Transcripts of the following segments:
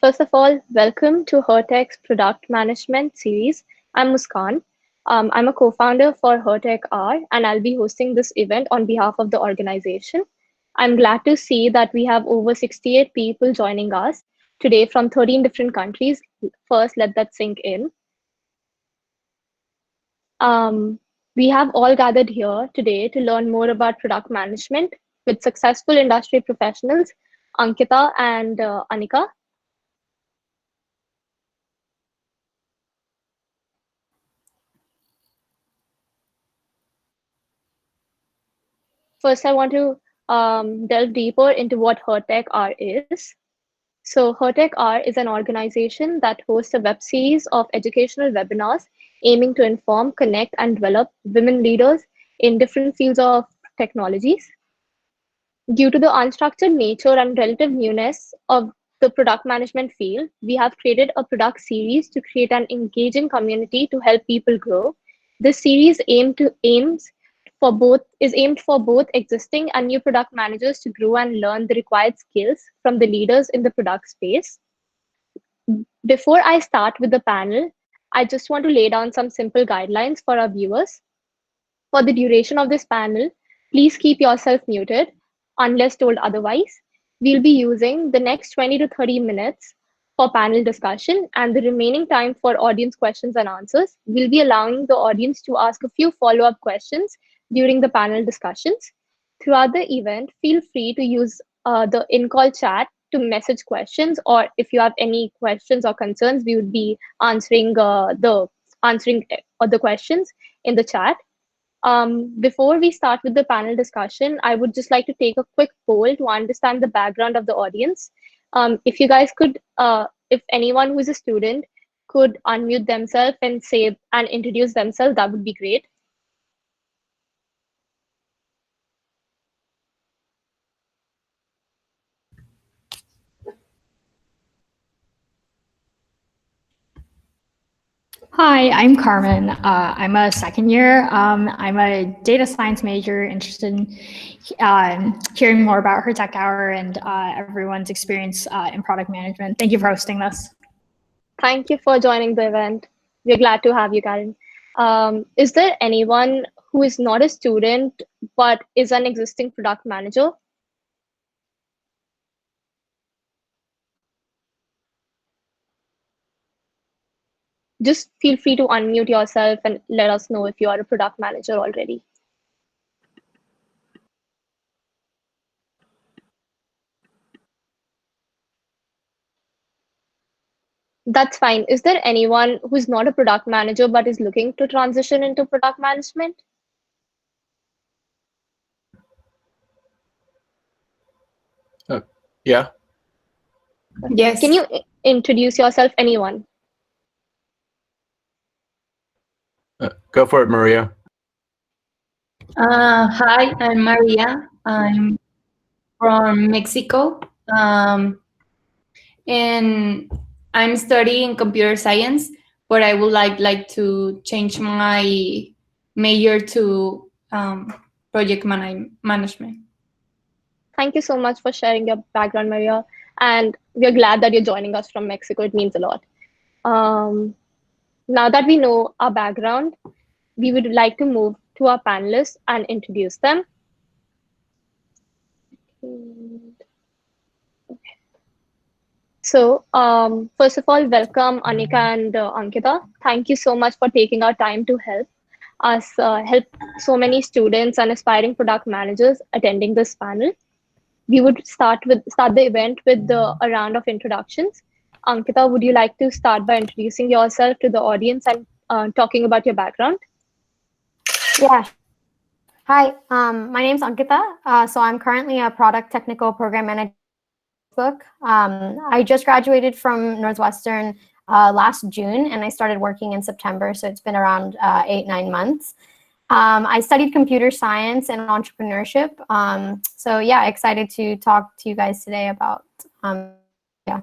First of all, welcome to HerTech's Product Management series. I'm Muskan. I'm a co-founder for HerTech R, and I'll be hosting this event on behalf of the organization. I'm glad to see that we have over 68 people joining us today from 13 different countries. First, let that sink in. We have all gathered here today to learn more about product management with successful industry professionals, Ankita and Anika. First, I want to delve deeper into what HerTech R is. So, HerTech R is an organization that hosts a web series of educational webinars aiming to inform, connect, and develop women leaders in different fields of technologies. Due to the unstructured nature and relative newness of the product management field, we have created a product series to create an engaging community to help people grow. This series aims aimed for both existing and new product managers to grow and learn the required skills from the leaders in the product space. Before I start with the panel, I just want to lay down some simple guidelines for our viewers. For the duration of this panel, please keep yourself muted unless told otherwise. We'll be using the next 20 to 30 minutes for panel discussion, and the remaining time for audience questions and answers. We'll be allowing the audience to ask a few follow-up questions during the panel discussions. Throughout the event, feel free to use the in-call chat to message questions, or if you have any questions or concerns, we would be answering the questions in the chat. Before we start with the panel discussion, I would just like to take a quick poll to understand the background of the audience. If you guys could, if anyone who is a student could unmute themselves and say and introduce themselves, that would be great. Hi, I'm Carmen. I'm a second year. I'm a data science major, interested in hearing more about her tech hour and everyone's experience in product management. Thank you for hosting this. Thank you for joining the event. We're glad to have you, Karen. Is there anyone who is not a student but is an existing product manager? Just feel free to unmute yourself and let us know if you are a product manager already. That's fine. Is there anyone who's not a product manager but is looking to transition into product management? Yeah. Yes. Can you introduce yourself, anyone? Go for it, Maria. Hi, I'm Maria. I'm from Mexico. And I'm studying computer science, but I would like to change my major to project management. Thank you so much for sharing your background, Maria. And we're glad that you're joining us from Mexico. It means a lot. Now that we know our background, we would like to move to our panelists and introduce them. So, first of all, welcome Anika and Ankita. Thank you so much for taking our time to help us help so many students and aspiring product managers attending this panel. We would start the event with a round of introductions. Ankita, would you like to start by introducing yourself to the audience and talking about your background? Yeah. Hi, my name's Ankita. So I'm currently a product technical program manager at Facebook. I just graduated from Northwestern last June, and I started working in September. So it's been around 8-9 months. I studied computer science and entrepreneurship. So yeah, excited to talk to you guys today about, yeah.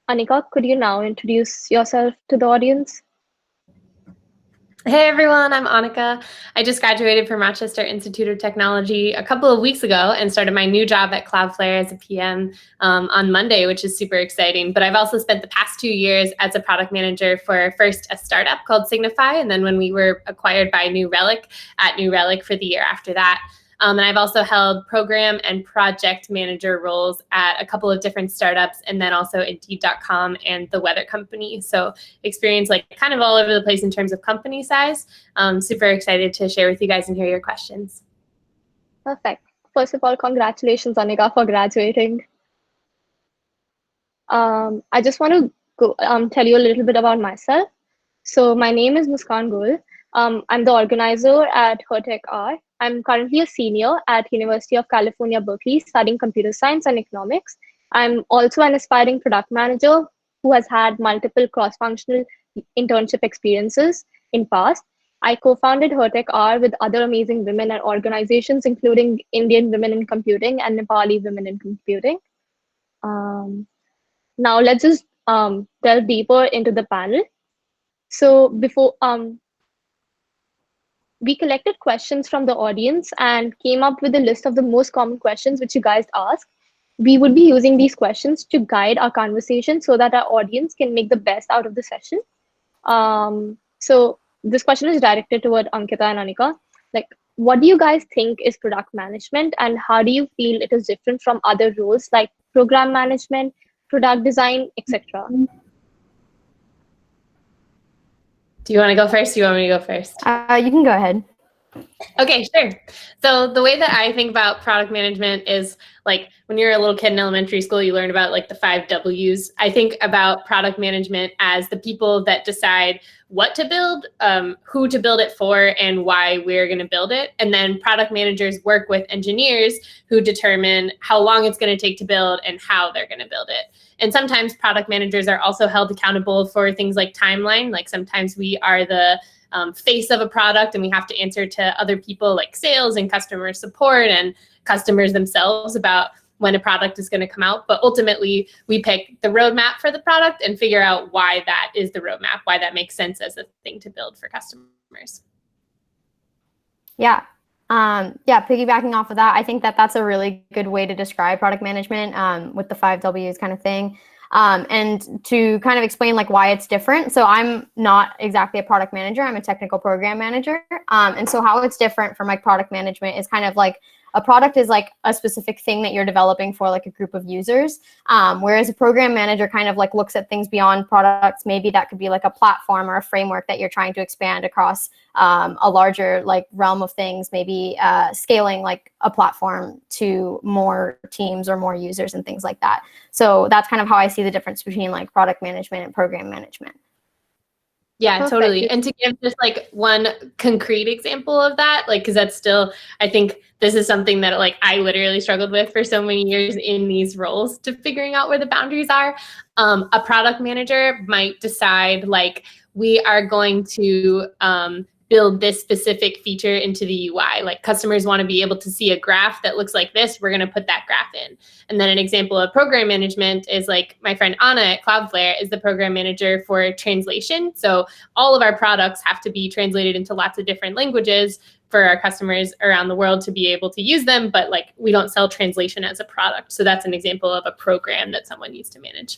Anika, could you now introduce yourself to the audience? Hey everyone, I'm Annika. I just graduated from Rochester Institute of Technology a couple of weeks ago and started my new job at Cloudflare as a PM on Monday, which is super exciting. But I've also spent the past 2 years as a product manager for first a startup called Signify, and then when we were acquired by New Relic, at New Relic for the year after that. And I've also held program and project manager roles at a couple of different startups, and then also Indeed.com and the Weather Company. So experience like kind of all over the place in terms of company size. Super excited to share with you guys and hear your questions. Perfect. First of all, congratulations, Anika, for graduating. I just want to go tell you a little bit about myself. So my name is Muskan Gul. I'm the organizer at Hertech R. I'm currently a senior at University of California, Berkeley, studying computer science and economics. I'm also an aspiring product manager who has had multiple cross-functional internship experiences in past. I co-founded Hertech R with other amazing women and organizations, including Indian Women in Computing and Nepali Women in Computing. Now let's just delve deeper into the panel. So before we collected questions from the audience and came up with a list of the most common questions which you guys asked. We would be using these questions to guide our conversation so that our audience can make the best out of the session. So this question is directed toward Ankita and Anika. Like, what do you guys think is product management, and how do you feel it is different from other roles like program management, product design, etc.? Do you want to go first? Do you want me to go first? You can go ahead. Okay, sure. So the way that I think about product management is like when you're a little kid in elementary school, you learn about like the 5 W's. I think about product management as the people that decide what to build, who to build it for, and why we're going to build it. And then product managers work with engineers who determine how long it's going to take to build and how they're going to build it. And sometimes product managers are also held accountable for things like timeline. Like sometimes we are the face of a product and we have to answer to other people like sales and customer support and customers themselves about when a product is going to come out. But ultimately, we pick the roadmap for the product and figure out why that is the roadmap, why that makes sense as a thing to build for customers. Yeah. Piggybacking off of that, I think that that's a really good way to describe product management with the 5 W's kind of thing. And to kind of explain like why it's different. So I'm not exactly a product manager. I'm a technical program manager. And so how it's different from like product management is kind of like a product is like a specific thing that you're developing for like a group of users. Whereas a program manager kind of like looks at things beyond products. Maybe that could be like a platform or a framework that you're trying to expand across a larger like realm of things, maybe scaling like a platform to more teams or more users and things like that. So that's kind of how I see the difference between like product management and program management. Yeah, Perfect. totally. And to give just like one concrete example of that, like, because that's still, I think this is something that like I literally struggled with for so many years in these roles to figuring out where the boundaries are. A product manager might decide like we are going to build this specific feature into the UI. Like customers want to be able to see a graph that looks like this, we're going to put that graph in. And then an example of program management is like my friend Anna at Cloudflare is the program manager for translation. So all of our products have to be translated into lots of different languages for our customers around the world to be able to use them, but like we don't sell translation as a product. So that's an example of a program that someone needs to manage.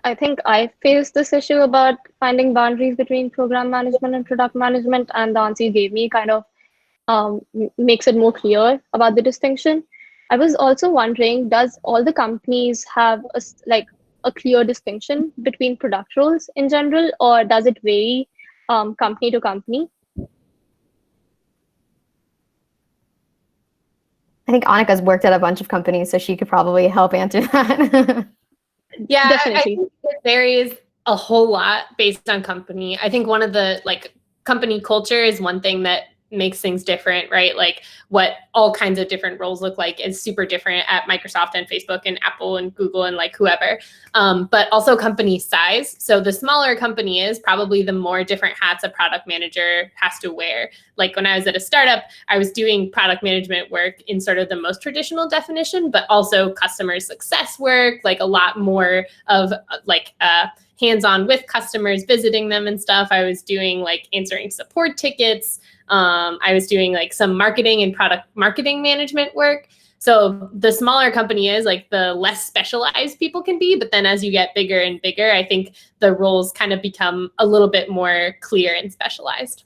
I think I faced this issue about finding boundaries between program management and product management, and the answer you gave me kind of makes it more clear about the distinction. I was also wondering, does all the companies have a clear distinction between product roles in general, or does it vary company to company? I think Annika's worked at a bunch of companies, so she could probably help answer that. Yeah, Definitely. I think it varies a whole lot based on company. I think one of the like company culture is one thing that makes things different, right? Like what all kinds of different roles look like is super different at Microsoft and Facebook and Apple and Google and like whoever. But also company size. So the smaller a company is, probably the more different hats a product manager has to wear. Like when I was at a startup, I was doing product management work in sort of the most traditional definition, but also customer success work, like a lot more of like hands-on with customers, visiting them and stuff. I was doing like answering support tickets. I was doing like some marketing and product marketing management work. So the smaller company is, like, the less specialized people can be. But then as you get bigger and bigger, I think the roles kind of become a little bit more clear and specialized.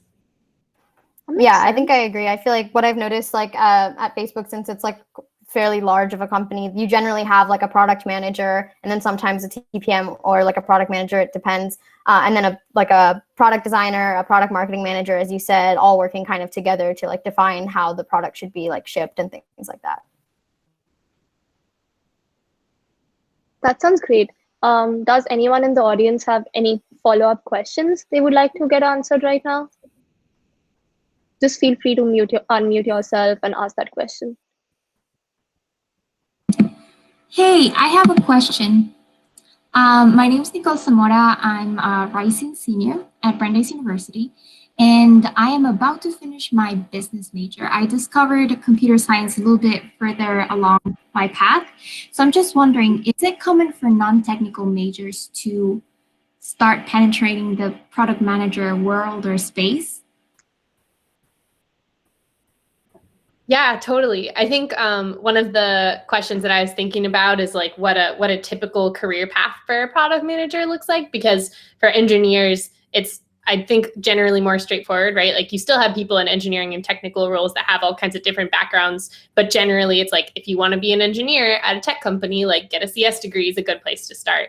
Yeah, I think I agree. I feel like what I've noticed, like at Facebook, since it's like fairly large of a company, you generally have like a product manager, and then sometimes a TPM or like a product manager, it depends, and then a product designer, a product marketing manager, as you said, all working kind of together to like define how the product should be like shipped and things like that. That sounds great. Does anyone in the audience have any follow-up questions they would like to get answered right now? Just feel free to unmute yourself and ask that question. Hey, I have a question. My name is Nicole Zamora. I'm a rising senior at Brandeis University, and I am about to finish my business major. I discovered computer science a little bit further along my path. So I'm just wondering, is it common for non-technical majors to start penetrating the product manager world or space? Yeah, totally. I think one of the questions that I was thinking about is like what a typical career path for a product manager looks like, because for engineers, it's, I think, generally more straightforward, right? Like, you still have people in engineering and technical roles that have all kinds of different backgrounds, but generally it's like, if you want to be an engineer at a tech company, like, get a CS degree is a good place to start.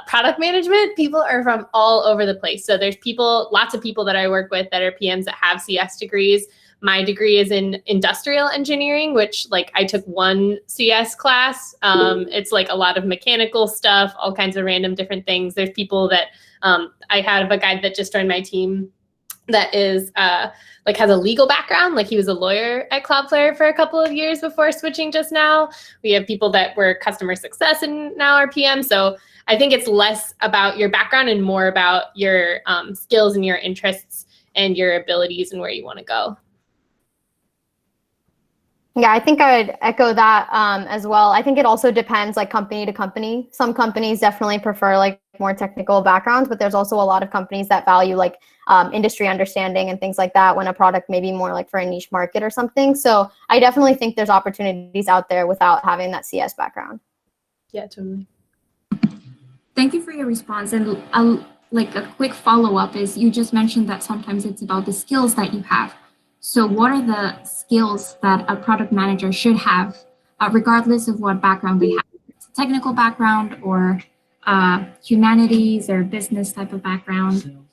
Product management, people are from all over the place. So there's lots of people that I work with that are PMs that have CS degrees. My degree is in industrial engineering, which, like, I took one CS class. It's like a lot of mechanical stuff, all kinds of random different things. There's people that I have a guy that just joined my team that is like has a legal background. Like, he was a lawyer at Cloudflare for a couple of years before switching just now. We have people that were customer success and now are PM. So I think it's less about your background and more about your skills and your interests and your abilities and where you want to go. Yeah, I think I would echo that as well. I think it also depends, like, company to company. Some companies definitely prefer like more technical backgrounds, but there's also a lot of companies that value like industry understanding and things like that when a product may be more like for a niche market or something. So I definitely think there's opportunities out there without having that CS background. Yeah, totally. Thank you for your response. And like a quick follow-up is, you just mentioned that sometimes it's about the skills that you have. So what are the skills that a product manager should have, regardless of what background they have? It's a technical background or humanities or business type of background.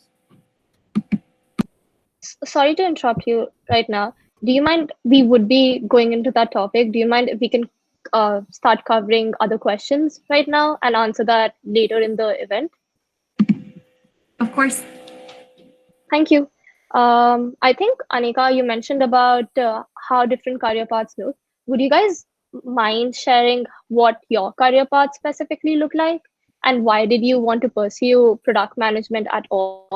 Sorry to interrupt you right now. Do you mind, we would be going into that topic. Do you mind if we can start covering other questions right now and answer that later in the event? Of course. Thank you. I think, Anika, you mentioned about how different career paths look. Would you guys mind sharing what your career path specifically look like? And why did you want to pursue product management at all?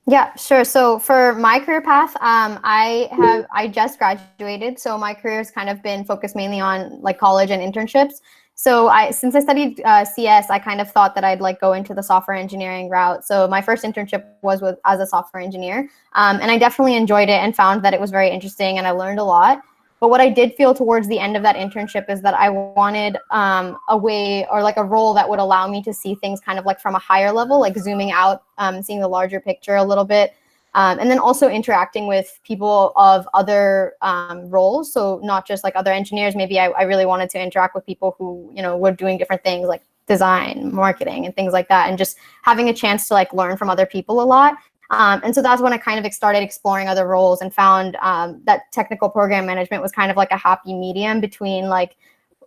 Yeah, sure. So for my career path, I just graduated. So my career has kind of been focused mainly on like college and internships. So since I studied CS, I kind of thought that I'd like go into the software engineering route. So my first internship was as a software engineer. And I definitely enjoyed it and found that it was very interesting and I learned a lot. But what I did feel towards the end of that internship is that I wanted a way or like a role that would allow me to see things kind of like from a higher level, like zooming out, seeing the larger picture a little bit. And then also interacting with people of other roles. So not just like other engineers, maybe I really wanted to interact with people who, you know, were doing different things like design, marketing, and things like that. And just having a chance to like learn from other people a lot. And so that's when I kind of started exploring other roles and found that technical program management was kind of like a happy medium between like,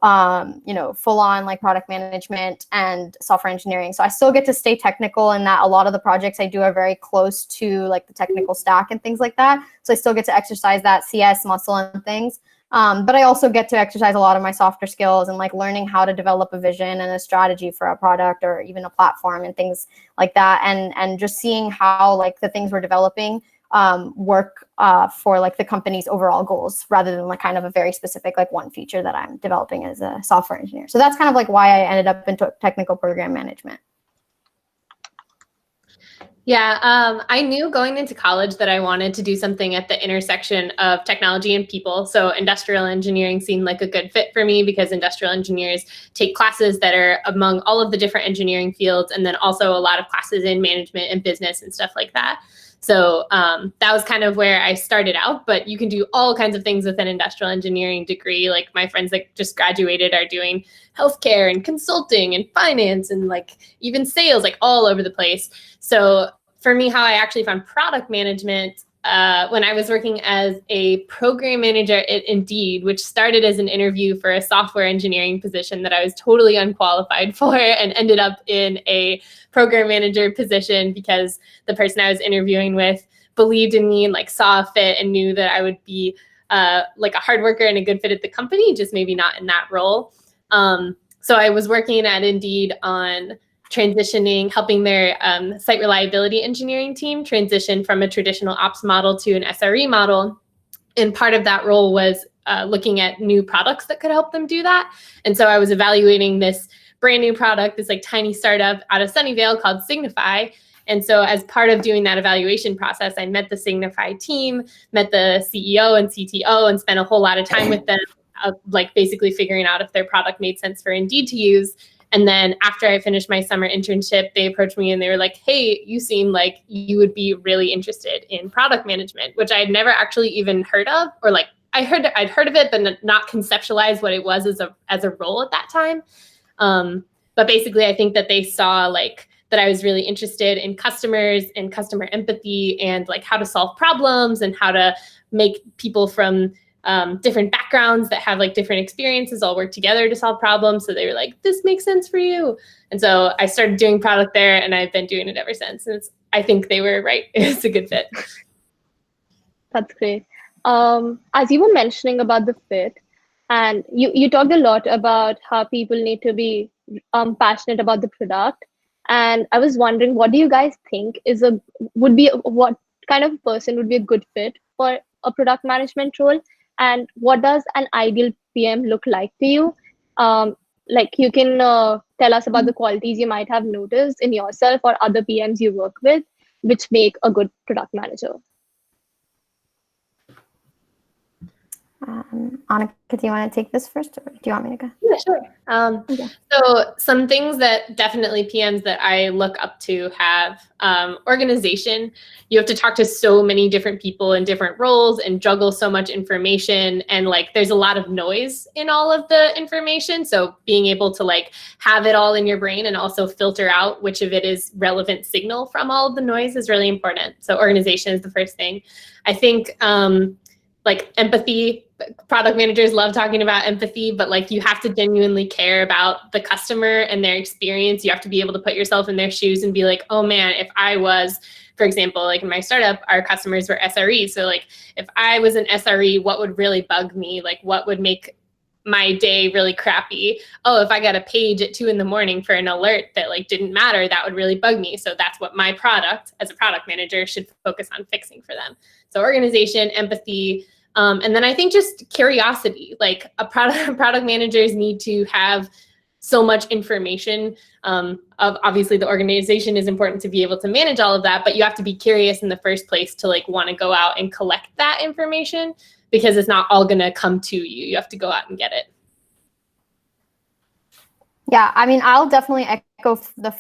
you know, full on like product management and software engineering. So I still get to stay technical in that a lot of the projects I do are very close to like the technical stack and things like that. So I still get to exercise that CS muscle and things. But I also get to exercise a lot of my softer skills and like learning how to develop a vision and a strategy for a product or even a platform and things like that. And just seeing how like the things we're developing work for like the company's overall goals rather than like kind of a very specific like one feature that I'm developing as a software engineer. So that's kind of like why I ended up into technical program management. Yeah, I knew going into college that I wanted to do something at the intersection of technology and people. So industrial engineering seemed like a good fit for me because industrial engineers take classes that are among all of the different engineering fields, and then also a lot of classes in management and business and stuff like that. So that was kind of where I started out, but you can do all kinds of things with an industrial engineering degree. Like my friends that just graduated are doing healthcare and consulting and finance and like even sales, like all over the place. So for me, how I actually found product management when I was working as a program manager at Indeed, which started as an interview for a software engineering position that I was totally unqualified for, and ended up in a program manager position because the person I was interviewing with believed in me and like saw a fit and knew that I would be like a hard worker and a good fit at the company, just maybe not in that role. So I was working at Indeed on transitioning, helping their site reliability engineering team transition from a traditional ops model to an SRE model. And part of that role was looking at new products that could help them do that. And so I was evaluating this brand new product, this like tiny startup out of Sunnyvale called Signify. And so as part of doing that evaluation process, I met the Signify team, met the CEO and CTO, and spent a whole lot of time with them, like basically figuring out if their product made sense for Indeed to use. And then after I finished my summer internship, they approached me and they were like, hey, you seem like you would be really interested in product management, which I had never actually even heard of, or like I'd heard of it, but not conceptualized what it was as a role at that time. But basically, I think that they saw like that I was really interested in customers and customer empathy and like how to solve problems and how to make people from different backgrounds that have like different experiences all work together to solve problems. So they were like, this makes sense for you. And so I started doing product there, and I've been doing it ever since. And I think they were right. It's a good fit. That's great. As you were mentioning about the fit, and you talked a lot about how people need to be passionate about the product. And I was wondering, what do you guys think what kind of person would be a good fit for a product management role? And what does an ideal PM look like to you? Like you can tell us about the qualities you might have noticed in yourself or other PMs you work with, which make a good product manager. Annika, do you want to take this first, or do you want me to go? Yeah, sure. Okay. So some things that definitely PMs that I look up to have organization. You have to talk to so many different people in different roles and juggle so much information, and like there's a lot of noise in all of the information. So being able to like have it all in your brain and also filter out which of it is relevant signal from all of the noise is really important. So organization is the first thing. I think like empathy. Product managers love talking about empathy, but like you have to genuinely care about the customer and their experience. You have to be able to put yourself in their shoes and be like, oh man, if I was, for example, like in my startup, our customers were SRE. So like if I was an SRE, what would really bug me? Like what would make my day really crappy? Oh, if I got a page at 2 a.m. for an alert that like didn't matter, that would really bug me. So that's what my product as a product manager should focus on fixing for them. So organization, empathy, and then I think just curiosity, like product managers need to have so much information. Obviously the organization is important to be able to manage all of that, but you have to be curious in the first place to like want to go out and collect that information, because it's not all going to come to you. You have to go out and get it. Yeah, I mean, I'll definitely echo the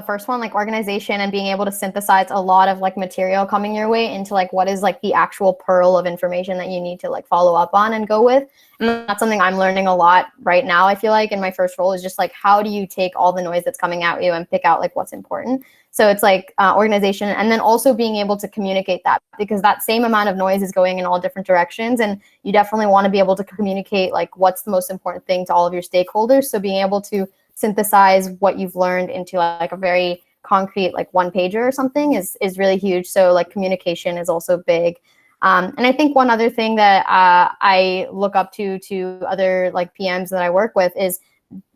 first one, like organization and being able to synthesize a lot of like material coming your way into like what is like the actual pearl of information that you need to like follow up on and go with. And that's something I'm learning a lot right now. I feel like in my first role is just like, how do you take all the noise that's coming at you and pick out like what's important? So it's like organization, and then also being able to communicate that, because that same amount of noise is going in all different directions, and you definitely want to be able to communicate like what's the most important thing to all of your stakeholders. So being able to synthesize what you've learned into like a very concrete like one pager or something is really huge. So like communication is also big. And I think one other thing that I look up to other like PMs that I work with is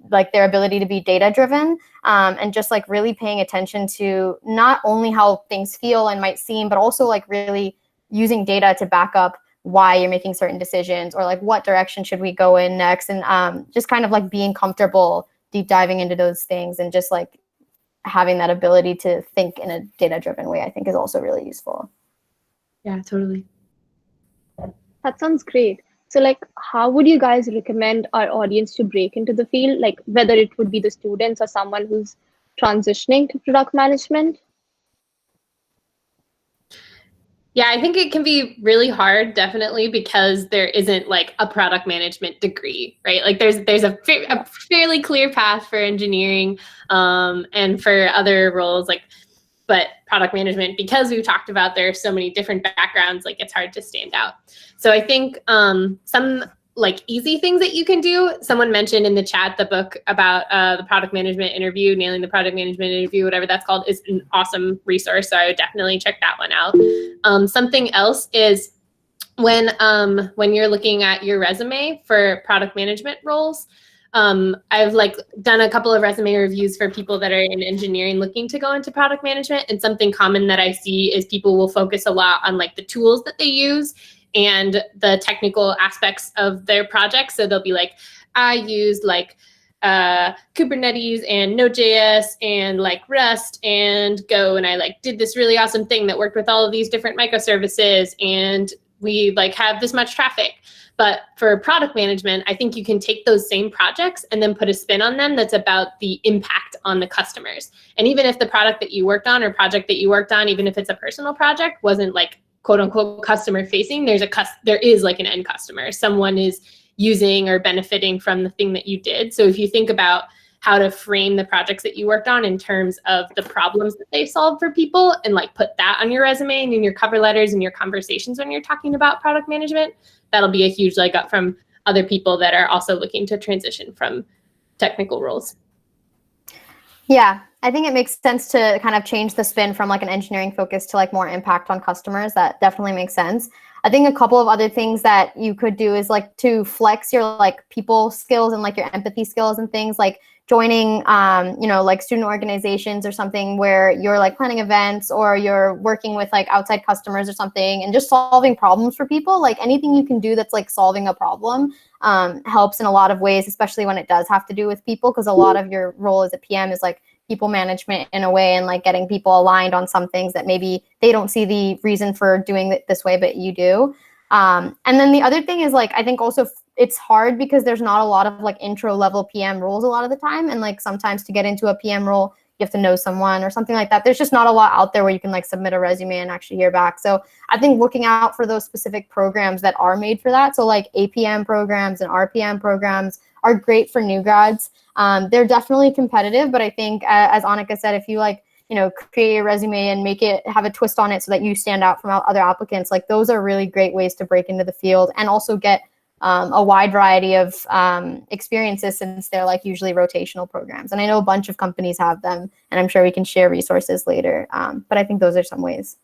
like their ability to be data driven, and just like really paying attention to not only how things feel and might seem, but also like really using data to back up why you're making certain decisions, or like what direction should we go in next, and just kind of like being comfortable deep diving into those things, and just like having that ability to think in a data-driven way, I think is also really useful. Yeah, totally. That sounds great. So like, how would you guys recommend our audience to break into the field? Like whether it would be the students or someone who's transitioning to product management? Yeah, I think it can be really hard, definitely, because there isn't like a product management degree, right? Like there's a fairly clear path for engineering and for other roles, like, but product management, because we've talked about there are so many different backgrounds, like it's hard to stand out. So I think some like easy things that you can do. Someone mentioned in the chat the book about the product management interview, nailing the product management interview, whatever that's called, is an awesome resource. So I would definitely check that one out. Something else is when you're looking at your resume for product management roles, I've like done a couple of resume reviews for people that are in engineering looking to go into product management. And something common that I see is people will focus a lot on like the tools that they use and the technical aspects of their projects. So they'll be like, I used like Kubernetes and Node.js and like Rust and Go, and I like did this really awesome thing that worked with all of these different microservices, and we like have this much traffic. But for product management, I think you can take those same projects and then put a spin on them that's about the impact on the customers. And even if the product that you worked on or project that you worked on, even if it's a personal project, wasn't like quote unquote customer facing, there is like an end customer. Someone is using or benefiting from the thing that you did. So if you think about how to frame the projects that you worked on in terms of the problems that they solved for people, and like put that on your resume and in your cover letters and your conversations when you're talking about product management, that'll be a huge leg up from other people that are also looking to transition from technical roles. Yeah, I think it makes sense to kind of change the spin from like an engineering focus to like more impact on customers. That definitely makes sense. I think a couple of other things that you could do is like to flex your like people skills and like your empathy skills and things, like joining, like student organizations or something where you're like planning events or you're working with like outside customers or something and just solving problems for people. Like anything you can do that's like solving a problem helps in a lot of ways, especially when it does have to do with people, because a lot of your role as a PM is like people management in a way, and like getting people aligned on some things that maybe they don't see the reason for doing it this way, but you do. And then the other thing is like, I think also it's hard because there's not a lot of like intro level PM roles a lot of the time. And like sometimes to get into a PM role, you have to know someone or something like that. There's just not a lot out there where you can like submit a resume and actually hear back. So I think looking out for those specific programs that are made for that. So like Apm programs and RPM programs are great for new grads. They're definitely competitive, but I think as Annika said, if you like, create a resume and make it have a twist on it so that you stand out from other applicants, like those are really great ways to break into the field and also get a wide variety of experiences, since they're like usually rotational programs. And I know a bunch of companies have them, and I'm sure we can share resources later. But I think those are some ways.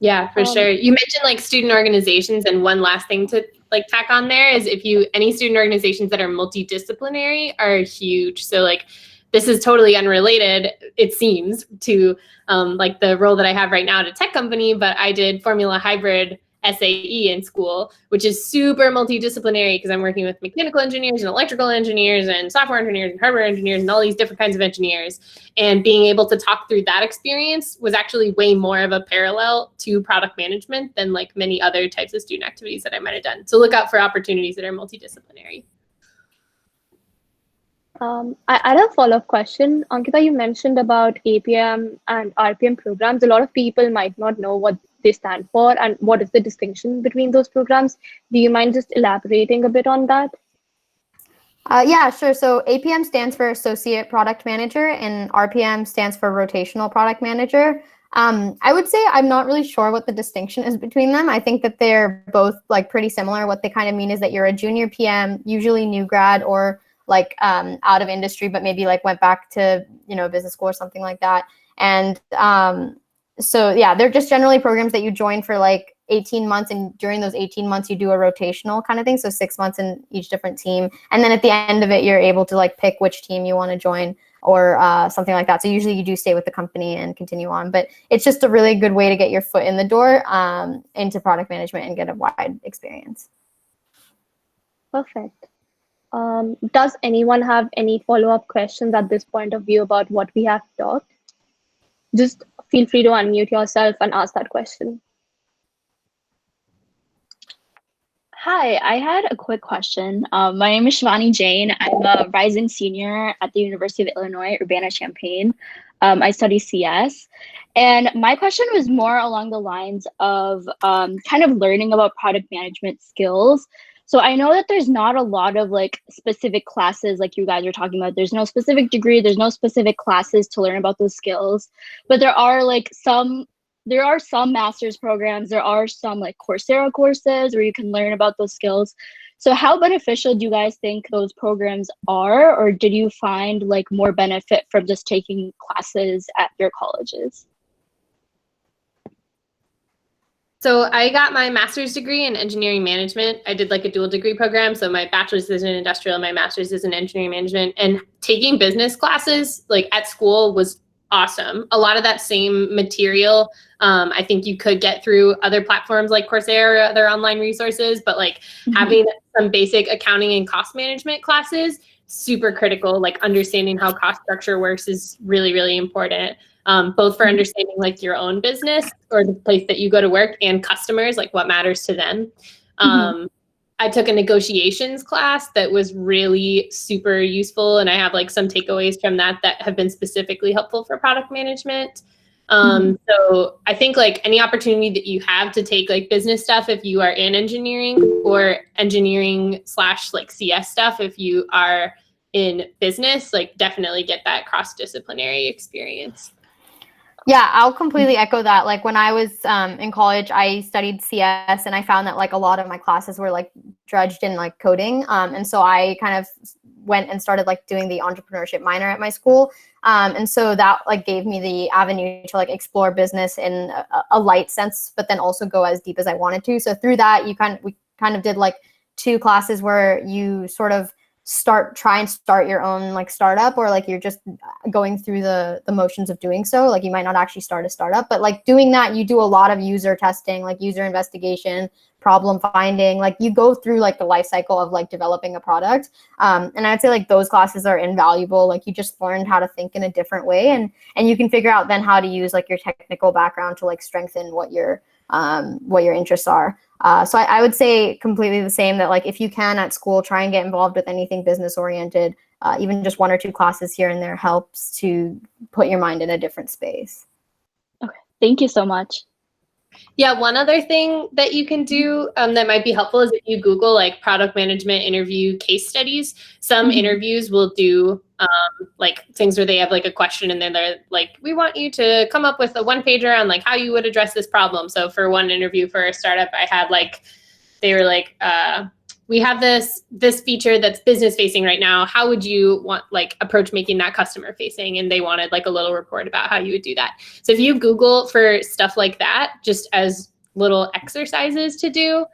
Yeah, for sure. You mentioned like student organizations, and one last thing to like tack on there is any student organizations that are multidisciplinary are huge. So like this is totally unrelated, it seems, to like the role that I have right now at a tech company, but I did Formula Hybrid SAE in school, which is super multidisciplinary because I'm working with mechanical engineers and electrical engineers and software engineers and hardware engineers and all these different kinds of engineers. And being able to talk through that experience was actually way more of a parallel to product management than like many other types of student activities that I might have done. So look out for opportunities that are multidisciplinary. I had a follow-up question. Ankita, you mentioned about Apm and Rpm programs. A lot of people might not know what they stand for and what is the distinction between those programs. Do you mind just elaborating a bit on that? Yeah, sure. So APM stands for Associate Product Manager and RPM stands for Rotational Product Manager. I would say I'm not really sure what the distinction is between them. I think that they're both like pretty similar. What they kind of mean is that you're a junior PM, usually new grad or like out of industry, but maybe like went back to, business school or something like that. And so yeah, they're just generally programs that you join for like 18 months. And during those 18 months, you do a rotational kind of thing. So 6 months in each different team. And then at the end of it, you're able to like pick which team you want to join. something like that. So usually you do stay with the company and continue on, but it's just a really good way to get your foot in the door into product management and get a wide experience. Perfect. Does anyone have any follow-up questions at this point of view about what we have talked? Just feel free to unmute yourself and ask that question. Hi, I had a quick question. My name is Shivani Jain. I'm a rising senior at the University of Illinois, Urbana-Champaign. I study CS. And my question was more along the lines of kind of learning about product management skills. So I know that there's not a lot of like specific classes like you guys are talking about. There's no specific degree, there's no specific classes to learn about those skills, but there are some master's programs, there are some like Coursera courses where you can learn about those skills. So how beneficial do you guys think those programs are, or did you find like more benefit from just taking classes at your colleges? So I got my master's degree in engineering management. I did like a dual degree program. So my bachelor's is in industrial, my master's is in engineering management, and taking business classes like at school was awesome. A lot of that same material, I think you could get through other platforms like Coursera or other online resources, but like having some basic accounting and cost management classes, super critical. Like understanding how cost structure works is really, really important. Both for understanding like your own business or the place that you go to work and customers, like what matters to them. I took a negotiations class that was really super useful, and I have like some takeaways from that have been specifically helpful for product management. So I think like any opportunity that you have to take like business stuff if you are in engineering, or engineering / like CS stuff if you are in business, like definitely get that cross-disciplinary experience. Yeah, I'll completely echo that. Like when I was in college, I studied CS, and I found that like a lot of my classes were like dredged in like coding. And so I kind of went and started like doing the entrepreneurship minor at my school. And so that like gave me the avenue to like explore business in a light sense, but then also go as deep as I wanted to. So through that, we kind of did like 2 classes where you sort of try and start your own like startup, or like you're just going through the motions of doing so. Like you might not actually start a startup, but like doing that, you do a lot of user testing, like user investigation, problem finding, like you go through like the life cycle of like developing a product. And I'd say like those classes are invaluable. Like you just learned how to think in a different way, and you can figure out then how to use like your technical background to like strengthen what your interests are. So I would say completely the same, that like if you can at school, try and get involved with anything business oriented. Even just 1 or 2 classes here and there helps to put your mind in a different space. Okay, thank you so much. Yeah, one other thing that you can do that might be helpful is if you Google like product management interview case studies. Some interviews will do like things where they have like a question, and then they're like, we want you to come up with a 1-pager on like how you would address this problem. So for one interview for a startup, I had like, they were like, we have this feature that's business facing right now. How would you want like approach making that customer facing? And they wanted like a little report about how you would do that. So if you Google for stuff like that, just as little exercises to do,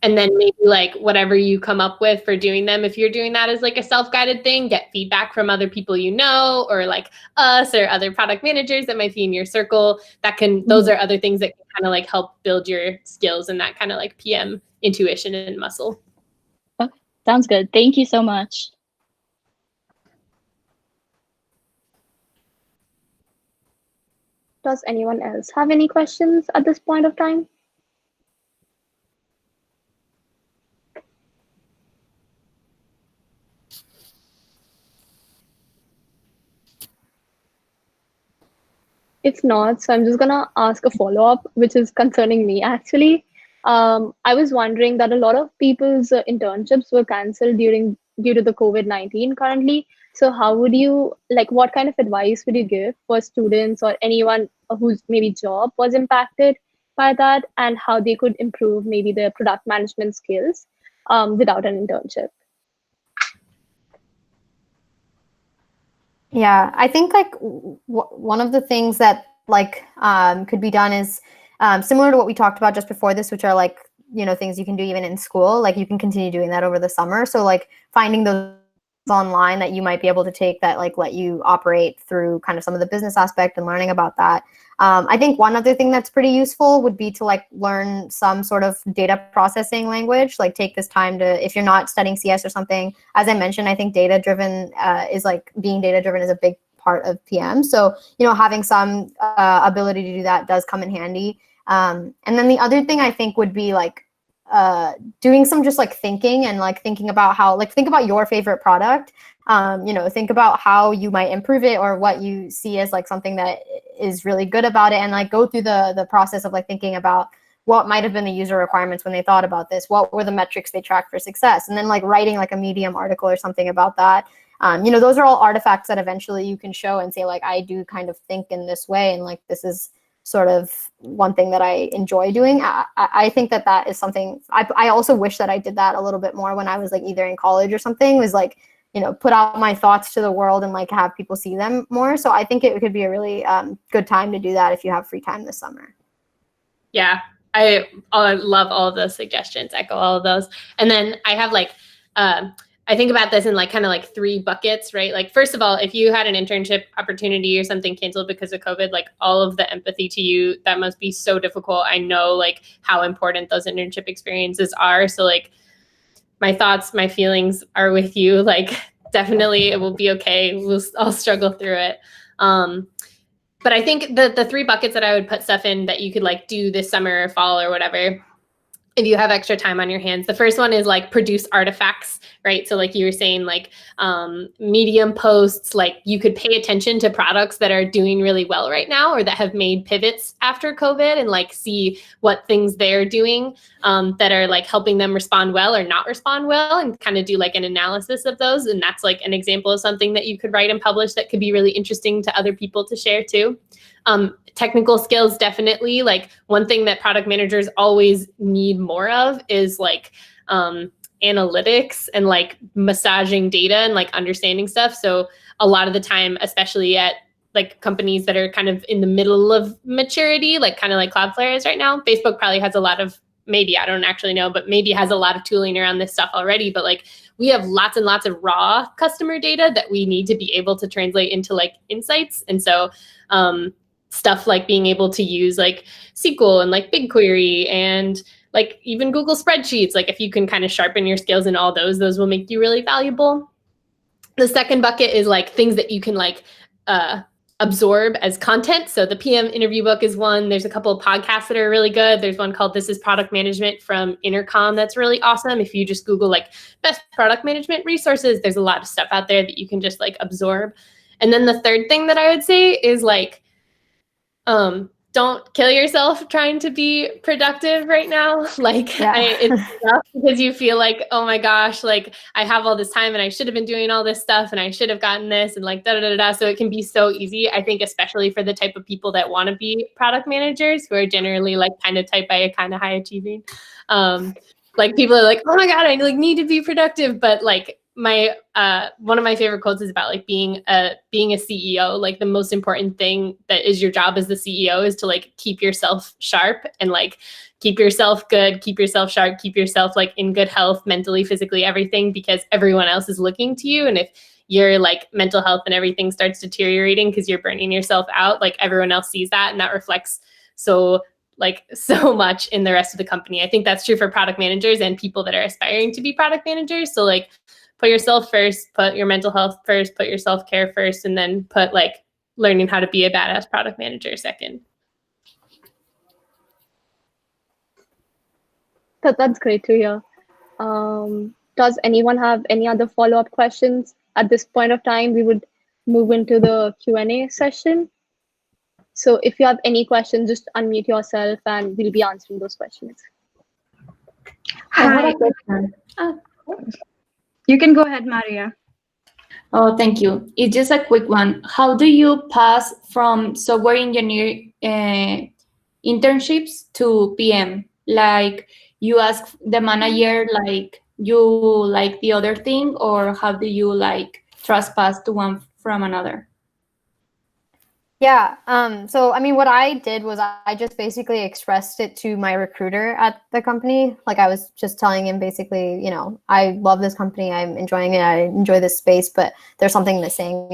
and then maybe like whatever you come up with for doing them, if you're doing that as like a self-guided thing, get feedback from other people you know, or like us or other product managers that might be in your circle. That can, those are other things that can kind of like help build your skills and that kind of like PM intuition and muscle. Okay, sounds good. Thank you so much. Does anyone else have any questions at this point of time? If not, so I'm just gonna ask a follow-up, which is concerning me actually. I was wondering that a lot of people's internships were cancelled due to the COVID-19 currently. So how would you, like, what kind of advice would you give for students or anyone whose maybe job was impacted by that, and how they could improve maybe their product management skills without an internship? Yeah, I think like one of the things that like could be done is similar to what we talked about just before this, which are like, you know, things you can do even in school. Like you can continue doing that over the summer. So like finding those online that you might be able to take that like let you operate through kind of some of the business aspect and learning about that. I think one other thing that's pretty useful would be to like learn some sort of data processing language, like take this time to, if you're not studying CS or something, as I mentioned, I think being data driven is a big part of PM. So, having some ability to do that does come in handy. And then the other thing I think would be like doing some just like thinking and like thinking about how, like think about your favorite product, think about how you might improve it or what you see as like something that is really good about it, and like go through the process of like thinking about what might have been the user requirements when they thought about this, what were the metrics they tracked for success, and then like writing like a Medium article or something about that. Those are all artifacts that eventually you can show and say like, I do kind of think in this way, and like this is sort of one thing that I enjoy doing. I think that is something, I also wish that I did that a little bit more when I was like either in college or something, was like, put out my thoughts to the world and like have people see them more. So I think it could be a really good time to do that if you have free time this summer. Yeah, I love all of those suggestions, echo all of those. And then I have like, I think about this in like kind of like 3 buckets, right? Like, first of all, if you had an internship opportunity or something canceled because of COVID, like all of the empathy to you, that must be so difficult. I know like how important those internship experiences are. So like my thoughts, my feelings are with you. Like definitely it will be okay. I'll struggle through it. But I think the 3 buckets that I would put stuff in that you could like do this summer or fall or whatever, if you have extra time on your hands. The first one is like produce artifacts, right? So like you were saying, like Medium posts, like you could pay attention to products that are doing really well right now or that have made pivots after COVID and like see what things they're doing that are like helping them respond well or not respond well, and kind of do like an analysis of those. And that's like an example of something that you could write and publish that could be really interesting to other people to share too. Technical skills, definitely. Like one thing that product managers always need more of is like analytics and like massaging data and like understanding stuff. So a lot of the time, especially at like companies that are kind of in the middle of maturity, like kind of like Cloudflare is right now, Facebook probably has a lot of, maybe, I don't actually know, but maybe has a lot of tooling around this stuff already. But like we have lots and lots of raw customer data that we need to be able to translate into like insights. And so stuff like being able to use like SQL and like BigQuery and like even Google spreadsheets, like if you can kind of sharpen your skills in all those will make you really valuable. The second bucket is like things that you can like absorb as content. So the PM interview book is one. There's a couple of podcasts that are really good. There's one called This is Product Management from Intercom that's really awesome. If you just Google like best product management resources, there's a lot of stuff out there that you can just like absorb. And then the third thing that I would say is like, don't kill yourself trying to be productive right now. Like it's tough because you feel like, oh my gosh, like I have all this time and I should have been doing all this stuff and I should have gotten this and like da-da-da-da. So it can be so easy, I think, especially for the type of people that want to be product managers who are generally like kind of type A, kind of high achieving. Like people are like, oh my God, I like need to be productive. But like my one of my favorite quotes is about like being a CEO. Like the most important thing that is your job as the CEO is to like keep yourself sharp and like keep yourself good, keep yourself sharp, keep yourself like in good health, mentally, physically, everything, because everyone else is looking to you. And if your like mental health and everything starts deteriorating because you're burning yourself out, like everyone else sees that, and that reflects so much in the rest of the company. I think that's true for product managers and people that are aspiring to be product managers. So like put yourself first, put your mental health first, put your self-care first, and then put like learning how to be a badass product manager second. That's great to hear. Does anyone have any other follow-up questions? At this point of time, we would move into the Q&A session. So if you have any questions, just unmute yourself and we'll be answering those questions. Hi. You can go ahead, Maria. Oh, thank you. It's just a quick one. How do you pass from software engineer internships to PM? Like you ask the manager, like you like the other thing, or how do you like trespass to one from another? Yeah. So I mean, what I did was I just basically expressed it to my recruiter at the company. Like I was just telling him basically, you know, I love this company, I'm enjoying it, I enjoy this space, but there's something missing.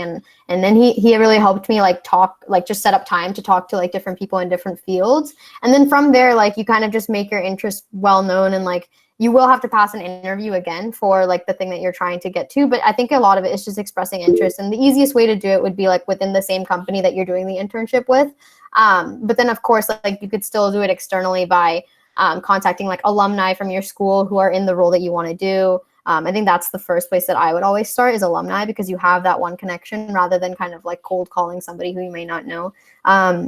And then he really helped me like talk, like just set up time to talk to like different people in different fields. And then from there, like you kind of just make your interest well known, and like you will have to pass an interview again for like the thing that you're trying to get to. But I think a lot of it is just expressing interest. And the easiest way to do it would be like within the same company that you're doing the internship with. But then of course, like you could still do it externally by contacting like alumni from your school who are in the role that you want to do. I think that's the first place that I would always start is alumni, because you have that one connection rather than kind of like cold calling somebody who you may not know.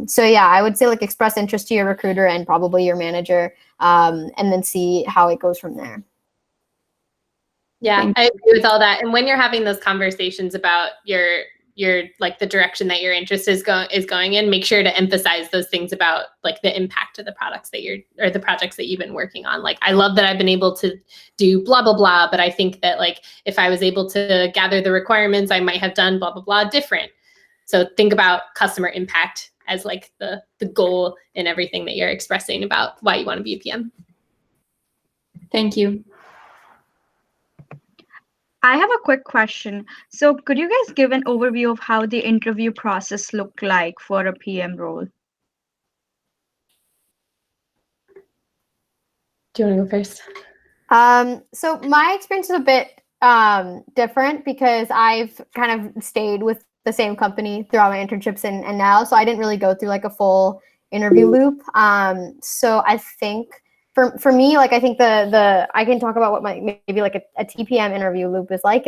So yeah, I would say like express interest to your recruiter and probably your manager, and then see how it goes from there. Yeah, I agree with all that. And when you're having those conversations about your like the direction that your interest is going in, make sure to emphasize those things about like the impact of the products that or the projects that you've been working on. Like, I love that I've been able to do blah, blah, blah, but I think that like if I was able to gather the requirements, I might have done blah, blah, blah different. So think about customer impact as like the goal in everything that you're expressing about why you want to be a PM. Thank you. I have a quick question. So could you guys give an overview of how the interview process looked like for a PM role? Do you want to go first? So my experience is a bit different because I've kind of stayed with the same company throughout my internships and now, so I didn't really go through like a full interview loop. So I think for me, like I think the I can talk about what maybe like a TPM interview loop is like.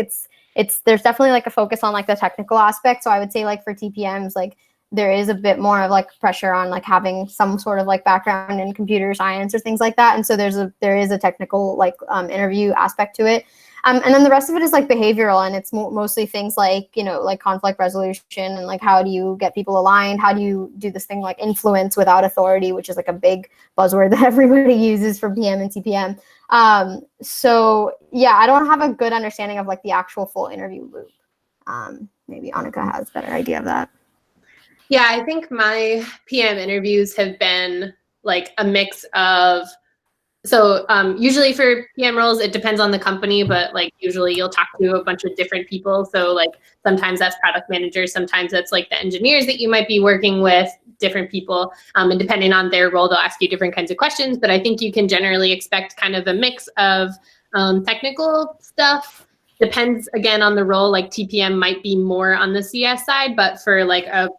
There's definitely like a focus on like the technical aspect. So I would say like for TPMs, like there is a bit more of like pressure on like having some sort of like background in computer science or things like that. And so there is a technical like interview aspect to it. And then the rest of it is like behavioral, and it's mostly things like, you know, like conflict resolution and like how do you get people aligned? How do you do this thing like influence without authority, which is like a big buzzword that everybody uses for PM and TPM. So yeah, I don't have a good understanding of like the actual full interview loop. Maybe Annika has a better idea of that. Yeah, I think my PM interviews have been like a mix of, so usually for PM roles, it depends on the company, but like usually you'll talk to a bunch of different people. So like sometimes that's product managers, sometimes that's like the engineers that you might be working with, different people. And depending on their role, they'll ask you different kinds of questions. But I think you can generally expect kind of a mix of technical stuff. Depends again on the role, like TPM might be more on the CS side, but for like a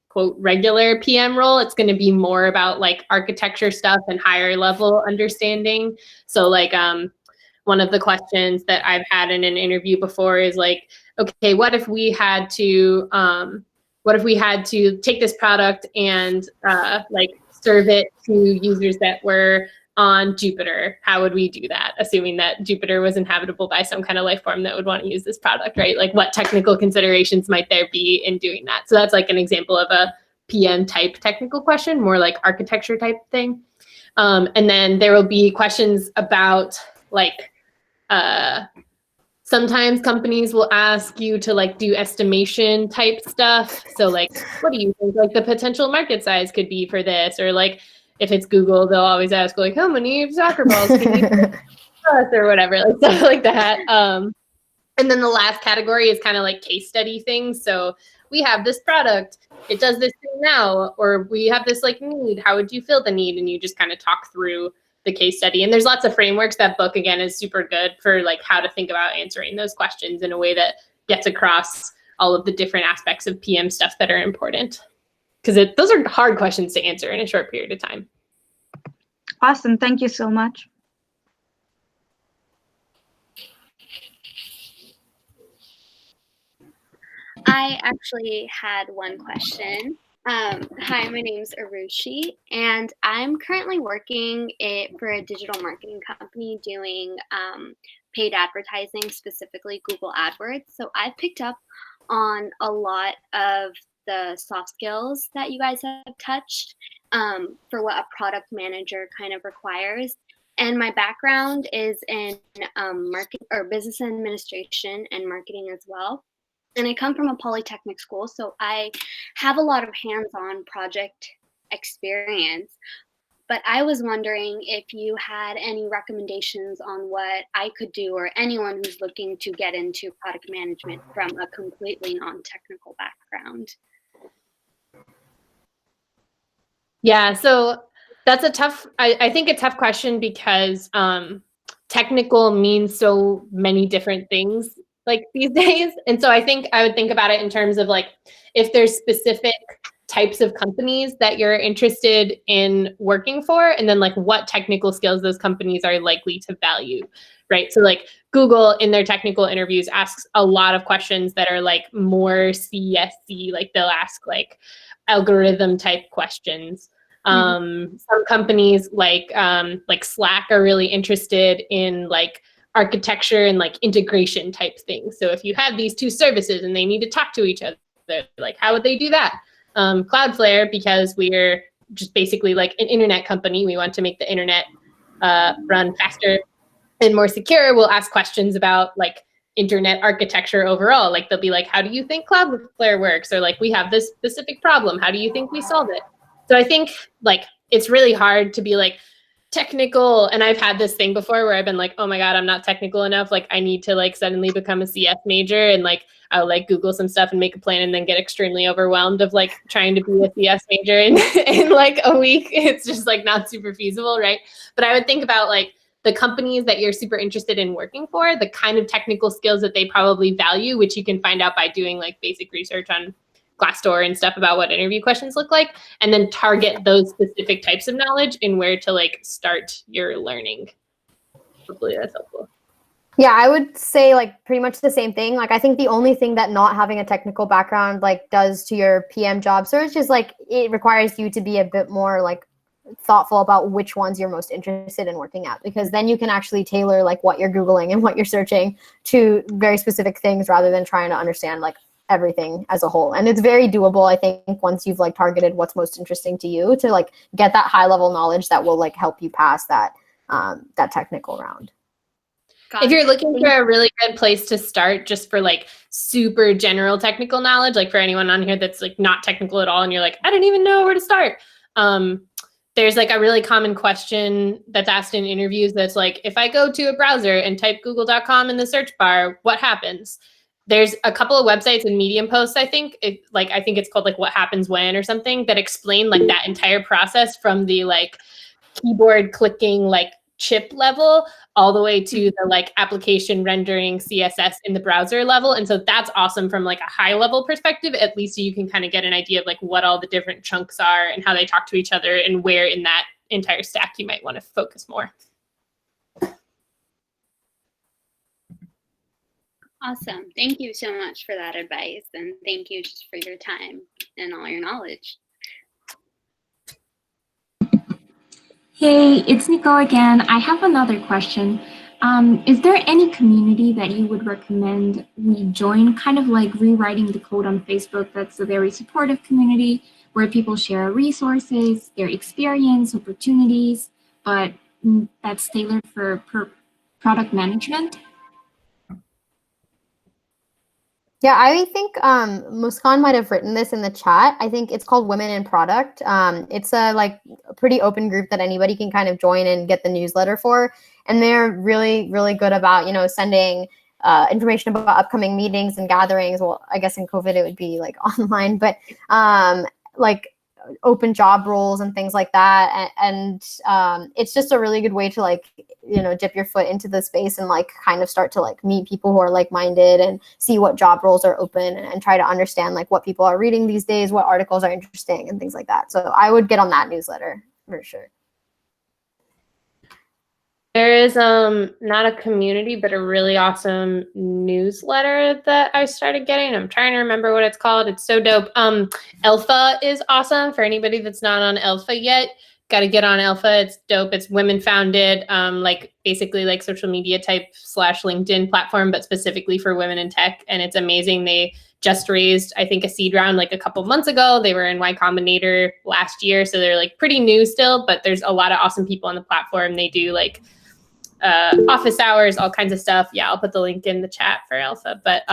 quote regular PM role, it's going to be more about like architecture stuff and higher level understanding. So like one of the questions that I've had in an interview before is like, okay, what if we had to take this product and like serve it to users that were on Jupiter? How would we do that, assuming that Jupiter was inhabitable by some kind of life form that would want to use this product, right? Like what technical considerations might there be in doing that? So that's like an example of a PM type technical question, more like architecture type thing. And then there will be questions about like, sometimes companies will ask you to like do estimation type stuff. So like, what do you think like the potential market size could be for this? Or like, if it's Google, they'll always ask like, how many soccer balls can you us or whatever, like stuff like that. And then the last category is kind of like case study things. So we have this product, it does this thing now, or we have this like need, how would you fill the need? And you just kind of talk through the case study. And there's lots of frameworks. That book again is super good for like how to think about answering those questions in a way that gets across all of the different aspects of PM stuff that are important. Because those are hard questions to answer in a short period of time. Awesome. Thank you so much. I actually had one question. Hi, my name's Arushi, and I'm currently working for a digital marketing company doing paid advertising, specifically Google AdWords. So I've picked up on a lot of the soft skills that you guys have touched for what a product manager kind of requires. And my background is in market or business administration and marketing as well. and I come from a polytechnic school, so I have a lot of hands-on project experience. But I was wondering if you had any recommendations on what I could do, or anyone who's looking to get into product management from a completely non-technical background. Yeah, so that's a tough, I think a tough question because technical means so many different things like these days. And so I think I would think about it in terms of like, if there's specific types of companies that you're interested in working for, and then like what technical skills those companies are likely to value, right? So like Google in their technical interviews asks a lot of questions that are like more CSC, like they'll ask like algorithm type questions. Some companies like Slack are really interested in like architecture and like integration type things. So if you have these two services and they need to talk to each other, like how would they do that? Cloudflare, because we're just basically like an internet company, we want to make the internet run faster and more secure, we'll ask questions about like internet architecture overall. Like they'll be like, how do you think Cloudflare works? Or like, we have this specific problem, how do you think we solve it? So I think like it's really hard to be like technical. And I've had this thing before where I've been like, oh my God, I'm not technical enough. Like I need to like suddenly become a CS major, and like I'll like Google some stuff and make a plan and then get extremely overwhelmed of like trying to be a CS major in like a week. It's just like not super feasible, right? But I would think about like the companies that you're super interested in working for, the kind of technical skills that they probably value, which you can find out by doing like basic research on Glassdoor and stuff about what interview questions look like, and then target those specific types of knowledge and where to like start your learning. Hopefully that's helpful. Yeah, I would say like pretty much the same thing. Like I think the only thing that not having a technical background like does to your PM job search is like it requires you to be a bit more like thoughtful about which ones you're most interested in working at, because then you can actually tailor like what you're Googling and what you're searching to very specific things rather than trying to understand like everything as a whole. And it's very doable, I think, once you've like targeted what's most interesting to you to like get that high level knowledge that will like help you pass that that technical round. If you're looking for a really good place to start just for like super general technical knowledge, like for anyone on here that's like not technical at all and you're like, I didn't even know where to start. There's like a really common question that's asked in interviews that's like, if I go to a browser and type google.com in the search bar, what happens? There's a couple of websites and Medium posts, I think, I think it's called like What Happens When or something, that explain like that entire process from the like keyboard clicking like chip level all the way to the like application rendering CSS in the browser level. And so that's awesome from like a high level perspective, at least so you can kind of get an idea of like what all the different chunks are and how they talk to each other and where in that entire stack you might want to focus more. Awesome. Thank you so much for that advice. And thank you just for your time and all your knowledge. Hey, it's Nicole again. I have another question. Is there any community that you would recommend we join, kind of like Rewriting the Code on Facebook? That's a very supportive community where people share resources, their experience, opportunities, but that's tailored for product management. Yeah, I think Muskan might have written this in the chat. I think it's called Women in Product. It's a like a pretty open group that anybody can kind of join and get the newsletter for. And they're really, really good about, you know, sending information about upcoming meetings and gatherings. Well, I guess in COVID it would be like online, but like open job roles and things like that. And it's just a really good way to like, you know, dip your foot into the space and like kind of start to like meet people who are like-minded and see what job roles are open and try to understand like what people are reading these days, what articles are interesting and things like that. So I would get on that newsletter for sure. There is not a community, but a really awesome newsletter that I started getting. I'm trying to remember what it's called. It's so dope. Alpha is awesome for anybody that's not on Alpha yet. Got to get on Alpha. It's dope. It's women founded, like basically like social media type / LinkedIn platform, but specifically for women in tech. And it's amazing. They just raised, I think, a seed round like a couple months ago. They were in Y Combinator last year. So they're like pretty new still, but there's a lot of awesome people on the platform. They do like office hours, all kinds of stuff. Yeah, I'll put the link in the chat for Alpha. But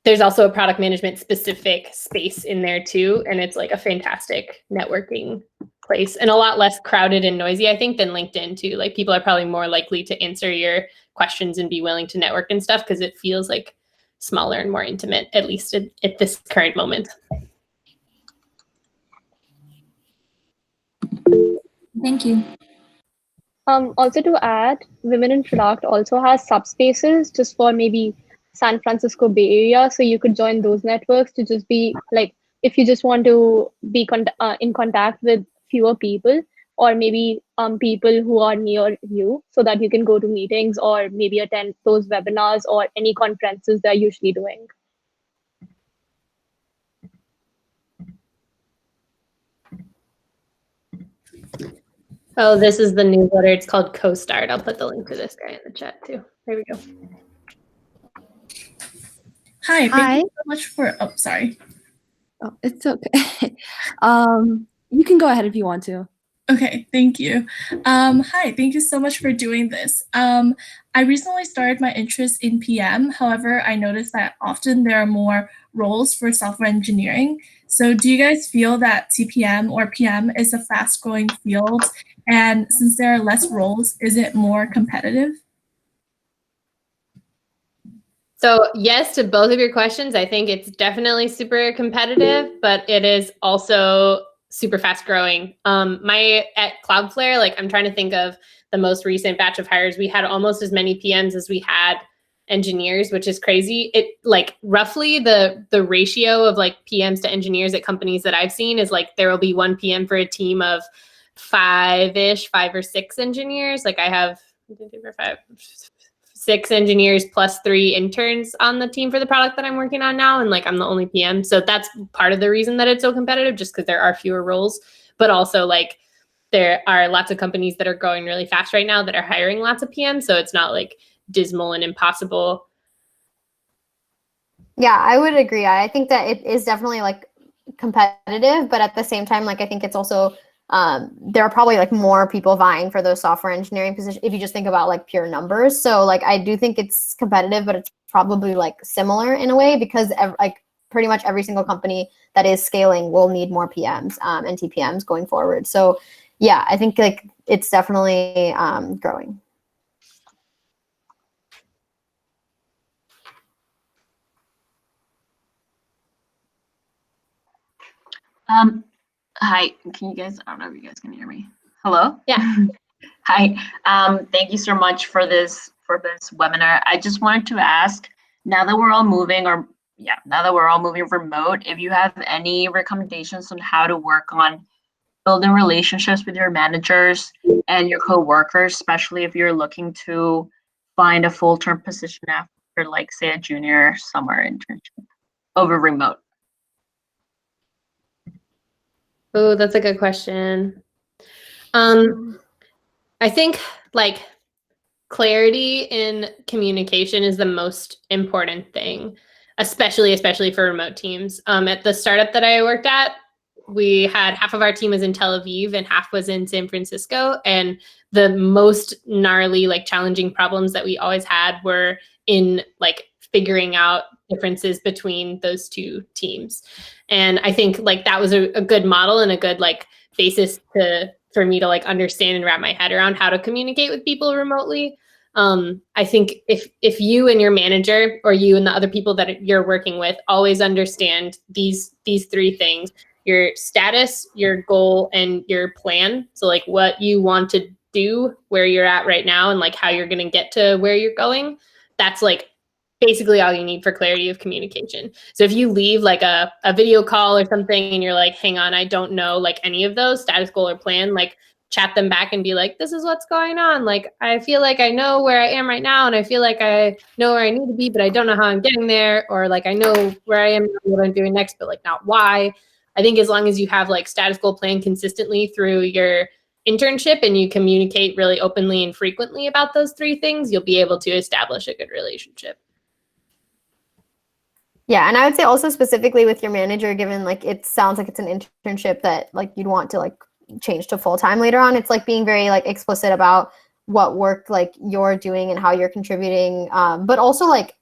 there's also a product management specific space in there too. And it's like a fantastic networking place and a lot less crowded and noisy, I think, than LinkedIn too. Like people are probably more likely to answer your questions and be willing to network and stuff because it feels like smaller and more intimate, at least at this current moment. Thank you. Also to add, Women in Product also has subspaces just for maybe San Francisco Bay Area. So you could join those networks to just be like, if you just want to be in contact with fewer people, or maybe people who are near you, so that you can go to meetings or maybe attend those webinars or any conferences they're usually doing. Oh, this is the newsletter. It's called Co-Start. I'll put the link to this guy in the chat too. There we go. Hi. Thank you so much for. Oh, sorry. Oh, it's okay. You can go ahead if you want to. Okay, thank you. Hi, thank you so much for doing this. I recently started my interest in PM. However, I noticed that often there are more roles for software engineering. So do you guys feel that CPM or PM is a fast-growing field? And since there are less roles, is it more competitive? So yes to both of your questions. I think it's definitely super competitive, but it is also super fast growing. At Cloudflare, like I'm trying to think of the most recent batch of hires. We had almost as many PMs as we had engineers, which is crazy. It like roughly the ratio of like PMs to engineers at companies that I've seen is like there will be one PM for a team of 5 or 6 engineers. Like I have 6 engineers plus 3 interns on the team for the product that I'm working on now. And like, I'm the only PM. So that's part of the reason that it's so competitive, just because there are fewer roles, but also like there are lots of companies that are growing really fast right now that are hiring lots of PMs. So it's not like dismal and impossible. Yeah, I would agree. I think that it is definitely like competitive, but at the same time, like I think it's also there are probably like more people vying for those software engineering positions if you just think about like pure numbers. So like I do think it's competitive, but it's probably like similar in a way because like pretty much every single company that is scaling will need more PMs and TPMs going forward. So yeah, I think like it's definitely growing. Hi, can you guys, I don't know if you guys can hear me. Hello? Yeah. Hi, thank you so much for this webinar. I just wanted to ask, now that we're all moving remote, if you have any recommendations on how to work on building relationships with your managers and your coworkers, especially if you're looking to find a full-term position after like say a junior summer internship over remote. Oh, that's a good question. I think like clarity in communication is the most important thing, especially for remote teams. At the startup that I worked at, we had half of our team was in Tel Aviv and half was in San Francisco. And the most gnarly, like challenging problems that we always had were in like figuring out differences between those two teams. And I think like that was a good model and a good like basis for me to like understand and wrap my head around how to communicate with people remotely. I think if you and your manager or you and the other people that you're working with always understand these 3 things, your status, your goal, and your plan. So like what you want to do, where you're at right now, and like how you're going to get to where you're going, that's like basically all you need for clarity of communication. So if you leave like a video call or something and you're like, hang on, I don't know like any of those, status, goal, or plan, like chat them back and be like, this is what's going on. Like, I feel like I know where I am right now and I feel like I know where I need to be, but I don't know how I'm getting there. Or like, I know where I am and what I'm doing next, but like not why. I think as long as you have like status, goal, plan consistently through your internship and you communicate really openly and frequently about those 3 things, you'll be able to establish a good relationship. Yeah, and I would say also specifically with your manager, given like it sounds like it's an internship that like you'd want to like change to full-time later on, it's like being very like explicit about what work like you're doing and how you're contributing, but also like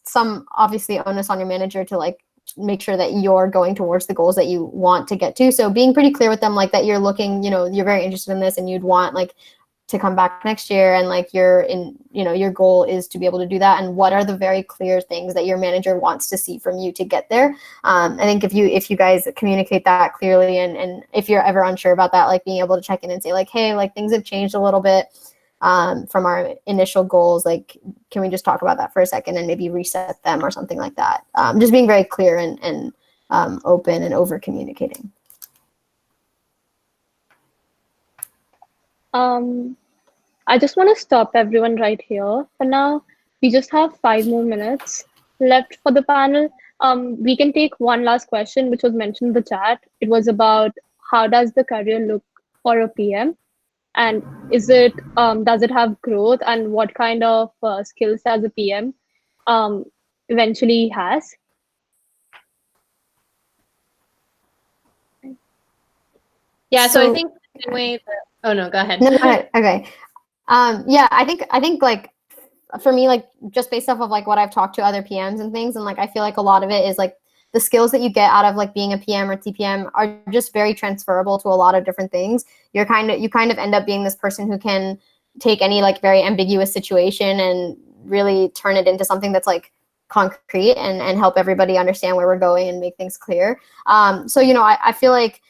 some obviously onus on your manager to like make sure that you're going towards the goals that you want to get to. So being pretty clear with them, like that you're looking, you're very interested in this and you'd want like to come back next year, and like you're in, your goal is to be able to do that, and what are the very clear things that your manager wants to see from you to get there. I think if you guys communicate that clearly, and if you're ever unsure about that, like being able to check in and say like, hey, like things have changed a little bit from our initial goals, like can we just talk about that for a second and maybe reset them or something like that. Just being very clear and open and over communicating. I just want to stop everyone right here for now. We just have 5 more minutes left for the panel. We can take one last question, which was mentioned in the chat. It was about how does the career look for a PM, and is it does it have growth, and what kind of skills does a PM eventually has? Yeah, so I think the same way that, oh no, go ahead. No, go ahead. Okay. Yeah, I think like for me, like just based off of like what I've talked to other PMs and things, and like I feel like a lot of it is like the skills that you get out of like being a PM or TPM are just very transferable to a lot of different things. You kind of end up being this person who can take any like very ambiguous situation and really turn it into something that's like concrete and help everybody understand where we're going and make things clear. So I feel like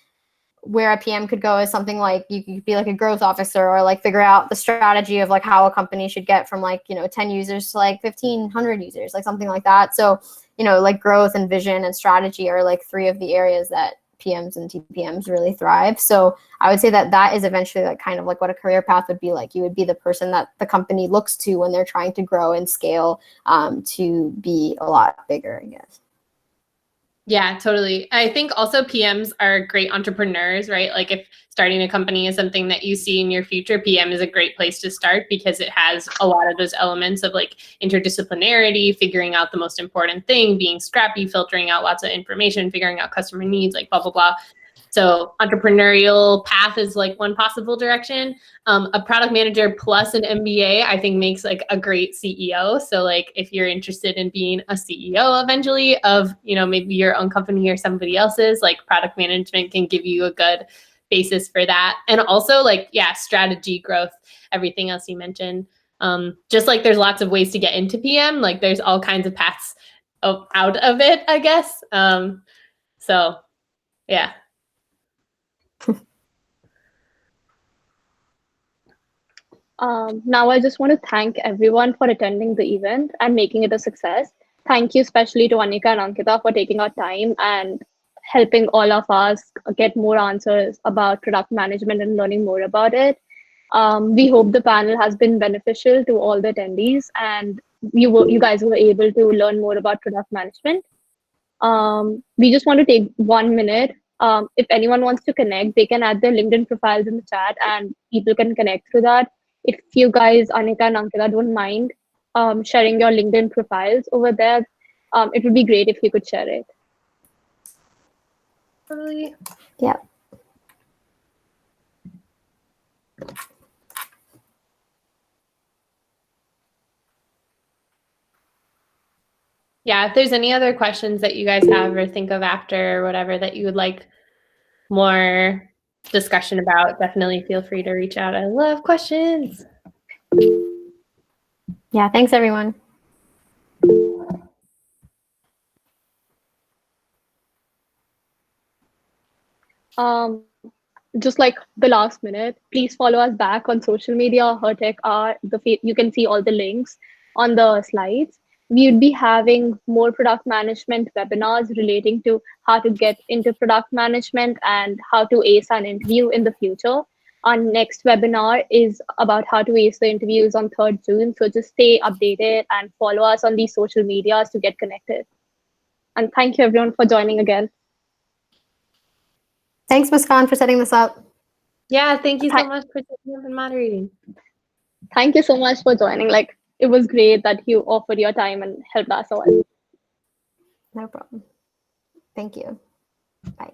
where a PM could go is something like you could be like a growth officer, or like figure out the strategy of like how a company should get from like 10 users to like 1,500 users, like something like that. So like growth and vision and strategy are like 3 of the areas that PMs and TPMs really thrive. So I would say that is eventually like kind of like what a career path would be like. You would be the person that the company looks to when they're trying to grow and scale to be a lot bigger, I guess. Yeah, totally. I think also PMs are great entrepreneurs, right? Like if starting a company is something that you see in your future, PM is a great place to start because it has a lot of those elements of like interdisciplinarity, figuring out the most important thing, being scrappy, filtering out lots of information, figuring out customer needs, like blah, blah, blah. So entrepreneurial path is like one possible direction. A product manager plus an MBA, I think makes like a great CEO. So like if you're interested in being a CEO eventually of, maybe your own company or somebody else's, like product management can give you a good basis for that. And also like, yeah, strategy, growth, everything else you mentioned. Just like there's lots of ways to get into PM, like there's all kinds of paths out of it, I guess. So yeah. Now I just want to thank everyone for attending the event and making it a success. Thank you especially to Anika and Ankita for taking our time and helping all of us get more answers about product management and learning more about it. We hope the panel has been beneficial to all the attendees, and you guys were able to learn more about product management. We just want to take 1 minute. If anyone wants to connect, they can add their LinkedIn profiles in the chat and people can connect through that. If you guys, Anika and Ankita, don't mind sharing your LinkedIn profiles over there, it would be great if you could share it. Totally. Yeah. Yeah, if there's any other questions that you guys have or think of after or whatever that you would like more discussion about, definitely feel free to reach out. I love questions. Yeah, thanks everyone. Just like the last minute, please follow us back on social media. HerTechR, you can see all the links on the slides. We would be having more product management webinars relating to how to get into product management and how to ace an interview in the future. Our next webinar is about how to ace the interviews on 3rd June. So just stay updated and follow us on these social medias to get connected. And thank you everyone for joining again. Thanks, Muskan, for setting this up. Yeah, thank you so much for taking up and moderating. Thank you so much for joining. Like, it was great that you offered your time and helped us all. No problem. Thank you. Bye.